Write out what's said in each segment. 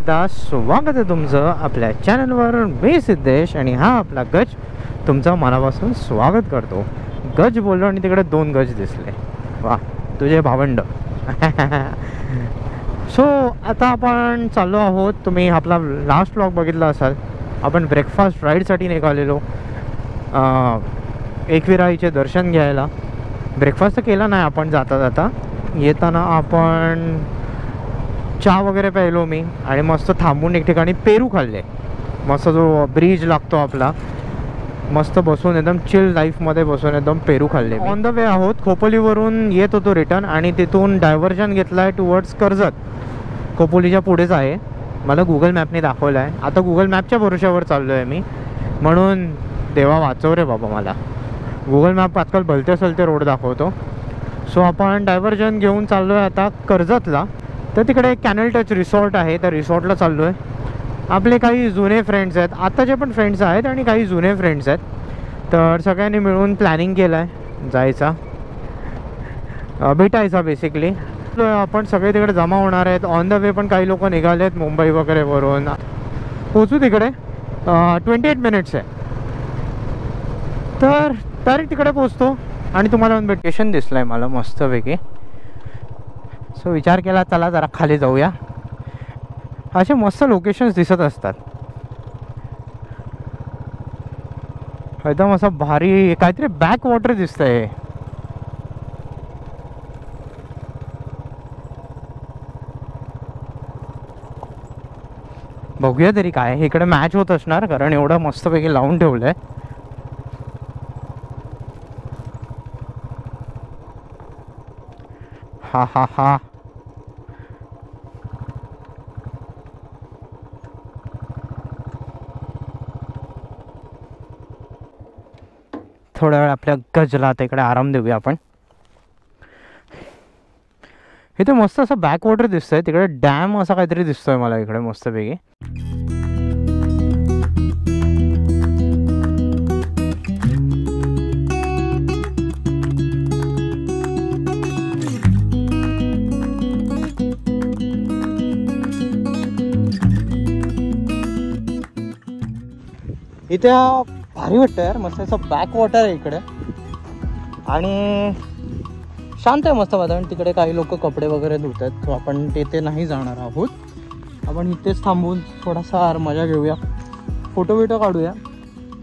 एकदा स्वागत आहे तुमचं आपल्या चॅनलवर. मी सिद्धेश आणि हा आपला गज तुमचं मनापासून स्वागत करतो. गज बोललो आणि तिकडे 2 गज दिसले. वा, तुझे भावंड. सो आता आपण चाललो आहोत. तुम्ही आपला लास्ट व्लॉग बघितला असाल. आपण ब्रेकफास्ट राईडसाठी निघालेलो एकविराईचे दर्शन घ्यायला. ब्रेकफास्ट तर केला नाही आपण. जाता जाता येताना आपण चहा वगैरे प्यायलो मी आणि मस्त थांबून एक ठिकाणी पेरू खाल्ले. मस्त जो ब्रिज लागतो आपला, मस्त बसून एकदम चिल लाईफमध्ये बसून एकदम पेरू खाल्ले. ऑन द वे आहोत. खोपोलीवरून येत होतो रिटर्न आणि तिथून डायव्हर्जन घेतला आहे टुवर्ड्स कर्जत. खोपोलीच्या पुढेच आहे. मला गुगल मॅपने दाखवलं आहे. आता गुगल मॅपच्या भरोश्यावर चाललो आहे मी. म्हणून देवा वाचव रे बाबा मला. गुगल मॅप आजकाल भलते सलते रोड दाखवतो. सो आपण डायव्हर्जन घेऊन चाललो आहे आता कर्जतला. तर तिकडे एक कॅनल टच रिसॉर्ट आहे. त्या रिसॉर्टला चाललो आहे. आपले काही जुने फ्रेंड्स आहेत, आत्ताचे पण फ्रेंड्स आहेत आणि काही जुने फ्रेंड्स आहेत. तर सगळ्यांनी मिळून प्लॅनिंग केलं आहे जायचा, भेटायचा बेसिकली. आपण सगळे तिकडे जमा होणार आहेत. ऑन द वे पण काही लोक निघाले आहेत मुंबई वगैरे वरून. पोचू तिकडे 28 मिनिट्स आहे. तर डायरेक्ट तिकडे पोचतो आणि तुम्हाला इन्व्हिटेशन दिसलं आहे मला मस्तपैकी. सो विचार केला चला जरा खाली जाऊया. असे मस्त लोकेशन्स दिसत असतात. एकदम असं भारी काहीतरी बॅक वॉटर दिसतंय. बघूया तरी काय. इकडे मॅच होत असणार कारण एवढं मस्तपैकी लावून ठेवलंय. हा हा हा. थोड्या वेळ आपल्या गजला आता इकडे आराम देऊया आपण. इथे मस्त असं बॅक वॉटर दिसतंय. तिकडे डॅम असा काहीतरी दिसतोय मला इकडे मस्तपैकी. इथे भारी वाटतं यार. मस्त असं बॅक वॉटर आहे इकडे आणि शांत आहे मस्त वातावरण. तिकडे काही लोक कपडे वगैरे धुतात. तो आपण तिथे नाही जाणार आहोत. आपण इथेच थांबून थोडासा मजा घेऊया, फोटो बिटो काढूया.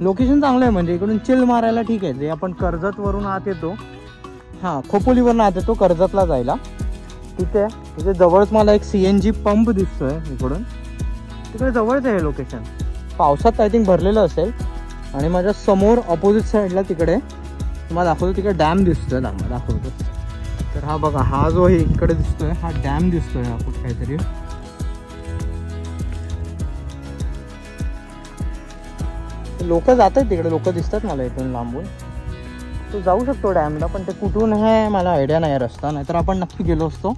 लोकेशन चांगलं आहे म्हणजे इकडून चिल मारायला ठीक आहे. जे आपण कर्जतवरून आत येतो, हां खोपोलीवरून आत येतो कर्जतला जायला, तिथे जवळच मला एक CNG पंप दिसतोय इकडून. तिकडे जवळच आहे लोकेशन. पावसात आय थिंक भरलेलं असेल. आणि माझ्या समोर ऑपोजिट साईडला तिकडे तुम्हाला दाखवतो, तिकडे डॅम दिसतोय. दाखवतो तर हा बघा, हा जो आहे इकडे दिसतोय हा डॅम दिसतोय. हा कुठे काहीतरी लोक जात आहेत तिकडे. लोक दिसतात मला इथून लांबून. तू जाऊ शकतो डॅमला, पण ते कुठून आहे मला आयडिया नाही रस्ता. नाहीतर आपण नक्की गेलो असतो.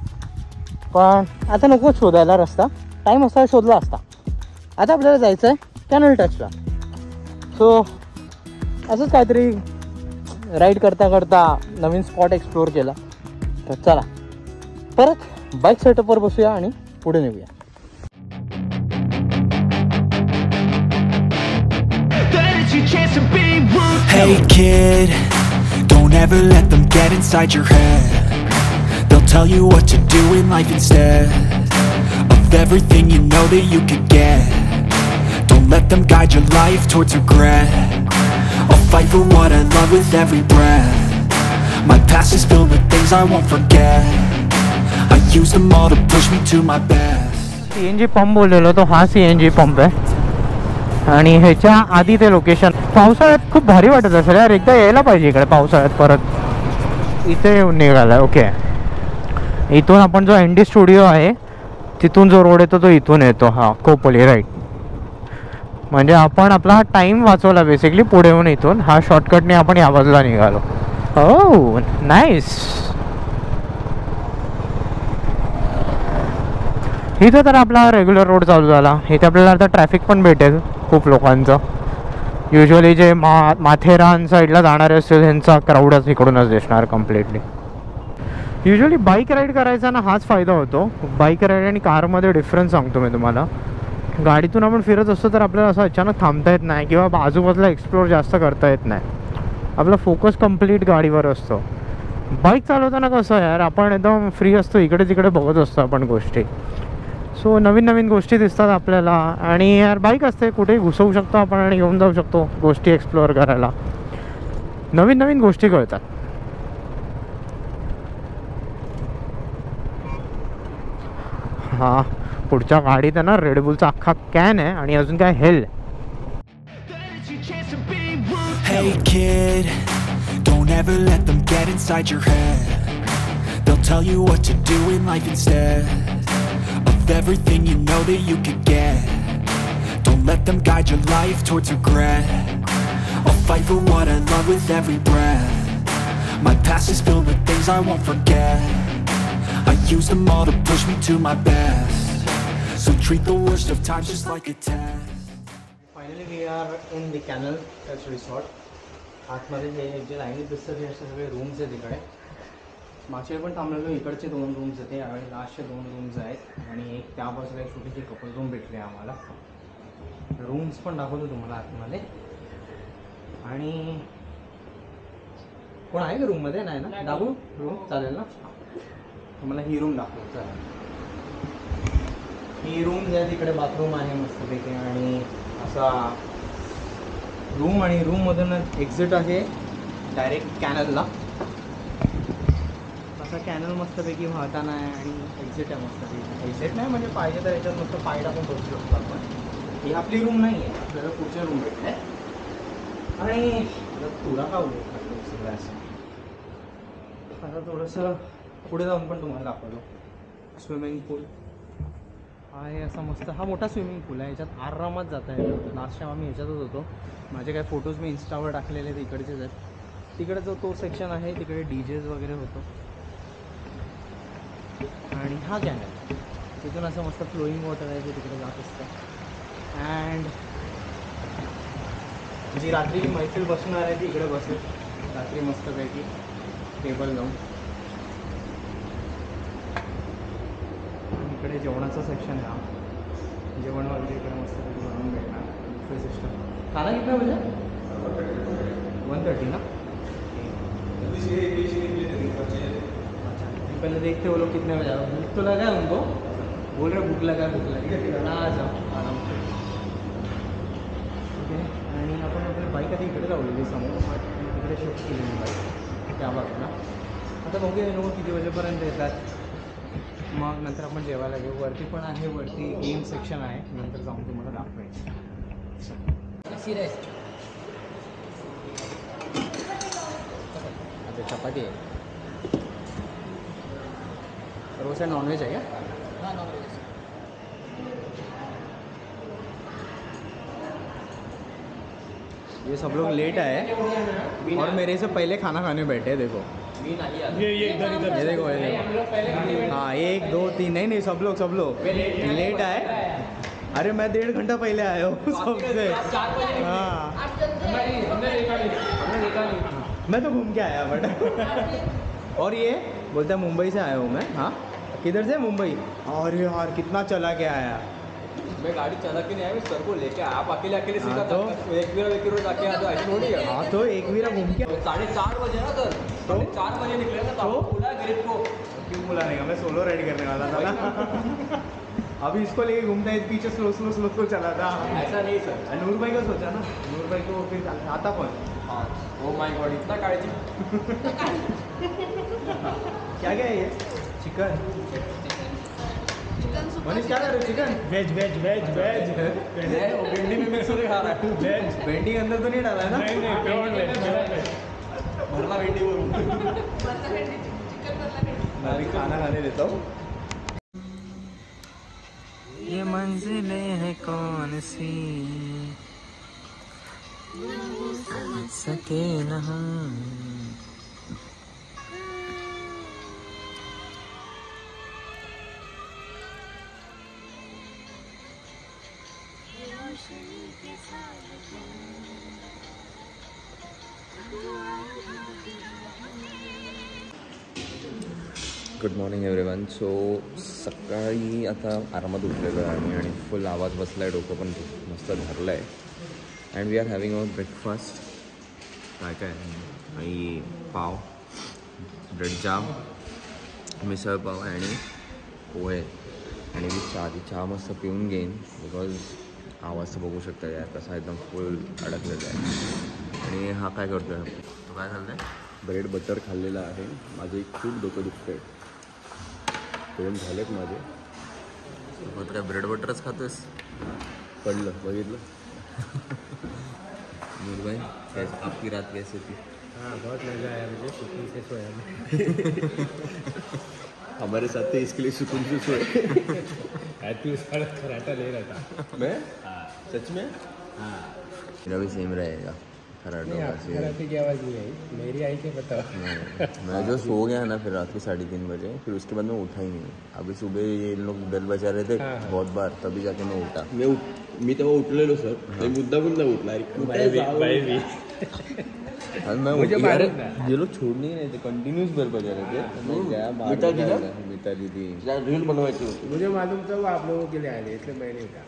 पण आता नको शोधायला रस्ता. टाईम असता शोधला असता. आता आपल्याला जायचं आहे कॅनल टचला. सो असंच काहीतरी राईड करता करता नवीन स्पॉट एक्सप्लोअर केला. तर चला परत बाईक सेटअपवर बसूया आणि पुढे नेऊया. Hey kid, don't ever let them get inside your head. They'll tell you what to do in life instead of everything you know that you could get. Don't let them guide your life towards regret. I'll fight for what I love with every breath. My past is filled with things I won't forget. I use them all to push me to my best. CNG pump बोललेलो तो हा CNG pump आहे. आणि ह्याच्या आधी ते location पावसाळ्यात खूप भारी वाटत असेल यार. एकदा यायला पाहिजे इकडे पावसाळ्यात परत. इथे येऊन निघाला. ओके, इथून आपण जो ND स्टुडिओ आहे तिथून जो रोड येतो तो इथून येतो. हा खोपोली राईट. म्हणजे आपण आपला टाईम वाचवला बेसिकली. पुढे येऊन इथून हा शॉर्टकटने आपण या बाजूला निघालो. हो नाईस. इथं तर आपला रेग्युलर रोड चालू झाला. इथे आपल्याला आता ट्रॅफिक पण भेटेल खूप लोकांचं. युजली जे माथेरान साईडला जाणारे असतील त्यांचा क्राऊडच इकडूनच दिसणार कम्प्लिटली. युजली बाईक राईड करायचा ना हाच फायदा होतो. बाईक राईड आणि कारमध्ये डिफरन्स सांगतो मी तुम्हाला. गाडीतून आपण फिरत असतो तर आपल्याला असं अचानक थांबता येत नाही किंवा आजूबाजूला एक्सप्लोर जास्त करता येत नाही. आपला फोकस कंप्लीट गाडीवर असतो. बाईक चालवताना कसं यार आपण एकदम फ्री असतो, इकडे तिकडे बघत असतो आपण गोष्टी. सो नवीन नवीन गोष्टी दिसतात आपल्याला. आणि यार बाईक असते कुठेही घुसवू शकतो आपण आणि घेऊन जाऊ शकतो गोष्टी एक्सप्लोअर करायला. नवीन नवीन गोष्टी कळतात. हां, पुढच्या गाडीत आहे ना रेडबुलचा अख्खा कॅन आहे आणि अजून काय hello. Hey kid, don't ever let them get inside your head. They'll tell you what to do in life instead of everything you know that you could get. Don't let them guide your life towards regret. I'll fight for what I love with every breath. My past is filled with things I won't forget. I use them all to push me to my best. So treat the worst of times just like a test. Finally we are in the canal resort. आतमध्ये जे लाईनीत दिसतं ते असे सगळे rooms आहेत इकडे. मागच्या पण थांबलेलो इकडचे 2 रूम्स आहेत आणि लास्टचे 2 रूम्स आहेत आणि एक त्या बाजूला एक छोटीशी कपल रूम भेटली आहे आम्हाला. रूम्स पण दाखवतो तुम्हाला आतमध्ये. आणि कोण आहे का रूममध्ये? नाही ना, दाखवू रूम चालेल ना. तुम्हाला ही रूम दाखवतो. चालेल, ही रूम आहे. तिकडे बाथरूम आहे मस्तपैकी आणि असा रूम आणि रूममधून एक्झिट आहे डायरेक्ट कॅनलला. असा कॅनल मस्तपैकी वाहताना आहे आणि एक्झिट आहे मस्तपैकी. एक्झिट नाही म्हणजे पाहिजे तर याच्यात मस्त पाय टाकून बसू शकतो आपण. ही आपली रूम नाही आहे, आपल्याला पुढच्या रूम भेटले. आणि तुरा का उडतो सगळं असं. आता थोडंसं पुढे जाऊन पण तुम्हाला दाखवतो. स्विमिंग पूल आहे असा मस्त. हा मोठा स्विमिंग पूल आहे, याच्यात आरामात जाता येतं. लास्ट टाईम आम्ही ह्याच्यातच होतो. माझे काही फोटोज मी इन्स्टावर टाकलेले आहेत इकडचेच आहेत. तिकडे जो तो सेक्शन आहे तिकडे डीजेज वगैरे होतो. आणि हा कॅनल तिथून असं मस्त फ्लोईंग वॉटर आहे जे तिकडे जात असतं. अँड जी रात्री मैफिल बसणार आहे ती इकडे बसेल रात्री मस्तपैकी टेबल लावून. इकडे जेवणाचं सेक्शन आहे. हा जेवण वगैरे इकडे मस्तपैकी बनवून भेटणार. Buffet system. खाना कितना बजे? 1:30 ना. अच्छा, पहले देखते वो लोग कितने बजे. भूख तो लगा है उनको, बोल रहे भूख लगा आ जाओ आराम से. ओके. आणि आपण आपली बाईक आता इकडे लावलेली समोर. तिकडे शिफ्ट केलेली बाईक त्या बाजूला. आता बघूया लोक किती वाजेपर्यंत येतात. मग नंतर आपण जेवायला घेऊ. वरती पण आहे, वरती गेम सेक्शन आहे. नंतर जाऊन तुम्हाला दाखवायचं. अच्छा, चपाती आहे. रोज है नॉनवेज है क्या? हाँ, नॉनवेज. ये सब लोग लेट आए और मेरे से पहले खाना खाने बैठे. देखो ये इधर ये देखो हाँ 1 2 3 नहीं सब लोग लेट आए. अरे मैं 1.5 घंटा पहले आया हूँ सबसे. हाँ मैं तो घूम के आया बट. और ये बोलता है मुंबई से आया हूँ मैं. हाँ किधर से? मुंबई. अरे यार कितना चला के आया. मैं गाड़ी चला के नहीं आया, मैं सर को लेके आया. आप अकेले सीखा तो एक जाके आ जाओ. थोड़ी है. हाँ तो एक वीरा घूम के 4:30 बजे ना सर. तो 4 बजे निकले ना. तो बोला गिरिप को क्यों बुलाने का, मैं सोलो राइड करने वाला था ना. अभी इसको लेके घूमता है पीछे स्लो चला था. ऐसा नहीं सर. नूर भाई का सोचा ना. नूर भाई को फिर आता पण. हाँ ओ माय गॉड इतना काळजी. क्या है ये? चिकन. मनीष क्या कर रहे हो? चिकन. वेज भिंडी में मिक्स होकर खा रहा है. वेज. भिंडी के अंदर तो नहीं डाला है ना? नहीं प्योर वेज. भरला भिंडी बोलूँ. मैं अभी खाना खाने देता हूँ. ये मंजिलें हैं कौन सी सके न हम. Good morning everyone. सो सकाळी आता आरामात उठलेलो आहे आम्ही आणि फुल आवाज बसला आहे, डोकं पण मस्त धरलं आहे. And we are having our breakfast. काय काय आणि पाव, ब्रेड जाम, मिसळ पाव आणि पोहे. आणि मी चहा मस्त पिऊन घेईन बिकॉज आवाज तर बघू शकता यार कसा एकदम फुल अडकलेला आहे. आणि हा काय करतो आहे, तो काय चाललं आहे, ब्रेड बटर खाल्लेला आहे. माझे खूप डोकं दुखतंय, 2 झालेत माझे. मग काय ब्रेड बटरच खातोस, पडलं बघितलं. भाई कैसे आपकी रात कैसे थी? हाँ बहुत मज़ा आया मुझे, सुकून से सोया मैं. हमारे साथ थे इसके लिए सुकून से सोए. तू उसका खराटा ले रहा था. मैं सच में? हाँ मेरा भी सेम रहेगा. खराटे की आवाज़ नहीं आई, मेरी आई क्या बताओ. मैं जो सो गया ना फिर रात के 3:30 बजे, फिर उसके बाद मैं उठा ही नहीं. अभी सुबह ये लोग बेल बजा रहे थे बहुत बार, तभी जाके मैं उठा. मी तेव्हा उठलेलो सर, मुद्दा उठला. मैं ये लोग छोड़ने ही नहीं थे, कंटिन्यूस बेल बजा रहे थे. मिताली थी, रील बनवायची होती. मुझे मालूम था वो आप लोगों के लिए आए, इसलिए मैं नहीं उठा.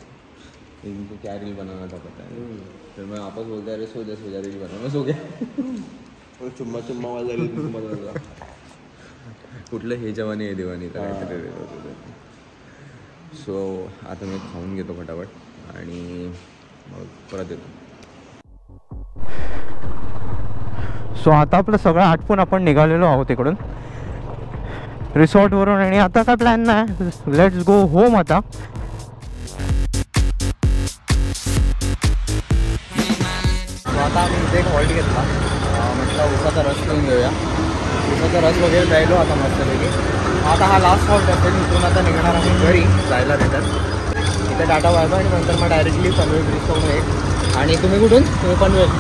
इनको क्या रील बनाना था पता है. फिर मैं वापस बोलता अरे सो जा रील बना. मैं सो गया. चुम्मा वाला रील बनवला. कुठलं हे जवानी हे देवानी तर काहीतरी रील होतं. सो आता मी खाऊन घेतो फटाफट आणि मग परत येतो. सो आता आपलं सगळं आटपून आपण निघालेलो आहोत इकडून रिसॉर्टवरून. आणि आता काय प्लॅन नाही, लेट्स गो होम. आता आता आम्ही इथे एक हॉल्ट घेतला, म्हटलं उसाचा रस पिऊन घेऊया. उसाचा रस वगैरे प्यायलो आता मस्तपैकी. आता हा लास्ट हॉल्ट असेल, इथून आता निघणार आम्ही घरी जायला रिटर्न. इथे टाटा वायबा आणि नंतर मग डायरेक्टली पनवेल ब्रिज करून येईल. आणि तुम्ही कुठून? तुम्ही पनवेल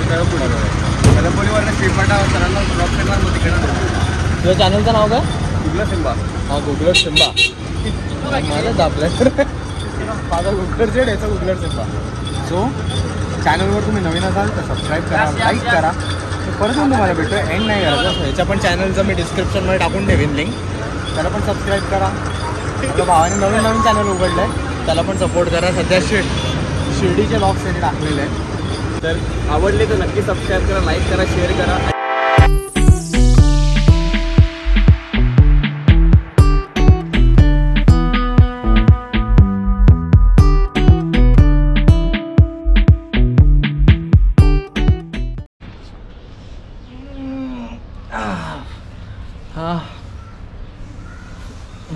त्याला पुढे कलंबोलीवरनं श्रीपाटा सरांना ड्रॉप करणार मग तिकडे. तुझ्या चॅनलचं नाव काय? गुगलर सिम्बा. हा गुगलर सिम्बा. माझं दाबलं माझा गुगलर जेड याचा गुगलर सिम्बा. सो चॅनलवर तुम्ही नवीन असाल तर सबस्क्राईब करा, लाईक करा. परत येऊन तुम्हाला भेटतो, एंड नाही करायचं. ह्याच्या पण चॅनलचं मी डिस्क्रिप्शनमध्ये टाकून ठेवीन लिंक, त्याला पण सबस्क्राईब करा. आपल्या भावाने नवीन चॅनल उघडलं आहे, त्याला पण सपोर्ट करा. सध्या शिर्डीचे ब्लॉग्स त्यांनी टाकलेले आहेत, तर आवडले तर नक्की सबस्क्राईब करा, लाईक करा, शेअर करा.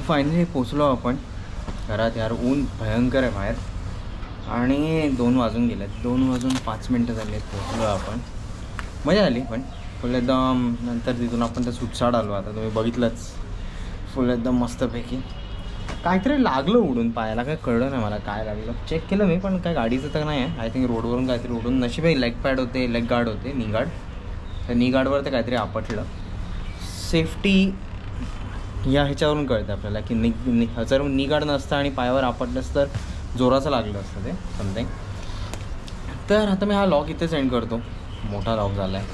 फायनली पोचलो आपण घरात. यार ऊन भयंकर आहे बाहेर आणि 2 वाजून गेले. 2:05 झाले आहेत, पोचलो आपण. मजा आली पण फुल एकदम. नंतर तिथून आपण तर सुटसाड आलो. आता तुम्ही बघितलंच, फुल एकदम मस्तपैकी. काहीतरी लागलं उडून पायाला, काय कळलं नाही मला काय लागलं. चेक केलं मी पण काय गाडीचं तर नाही आहे. आय थिंक रोडवरून काहीतरी उडून, नशिबाई लेग पॅड होते, लेग गार्ड होते, नी गार्ड. त्या नी गार्डवर ते काहीतरी आपटलं. सेफ्टी या ह्याच्यावरून कळतं आपल्याला की जर नी गार्ड नसतं आणि पायावर आपटलंच तर जोराचं लागलं असतं ते समथिंग. तर आता मी हा लॉग इथेच एंड करतो. मोठा लॉग झाला आहे.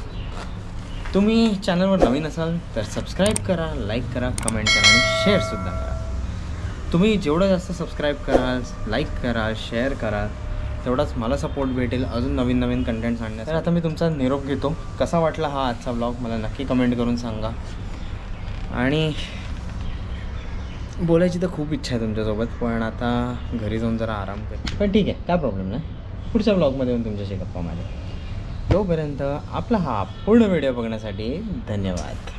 तुम्ही चॅनलवर नवीन असाल तर सबस्क्राईब करा, लाईक करा, कमेंट करा आणि शेअरसुद्धा करा. तुम्ही जेवढं जास्त सबस्क्राईब कराल, लाईक करा, शेअर करा, तेवढाच मला सपोर्ट भेटेल अजून नवीन कंटेंट्स आणण्यास. तर आता मी तुमचा निरोप घेतो. कसा वाटला हा आजचा ब्लॉग मला नक्की कमेंट करून सांगा. आणि बोलायची तर खूप इच्छा आहे तुमच्यासोबत, पण आता घरी जाऊन जरा आराम कर. पण ठीक आहे, काय प्रॉब्लेम नाही. पुढच्या ब्लॉगमध्ये येऊन तुमच्याशी गप्पा मारेल. तोपर्यंत आपला हा पूर्ण व्हिडिओ बघण्यासाठी धन्यवाद.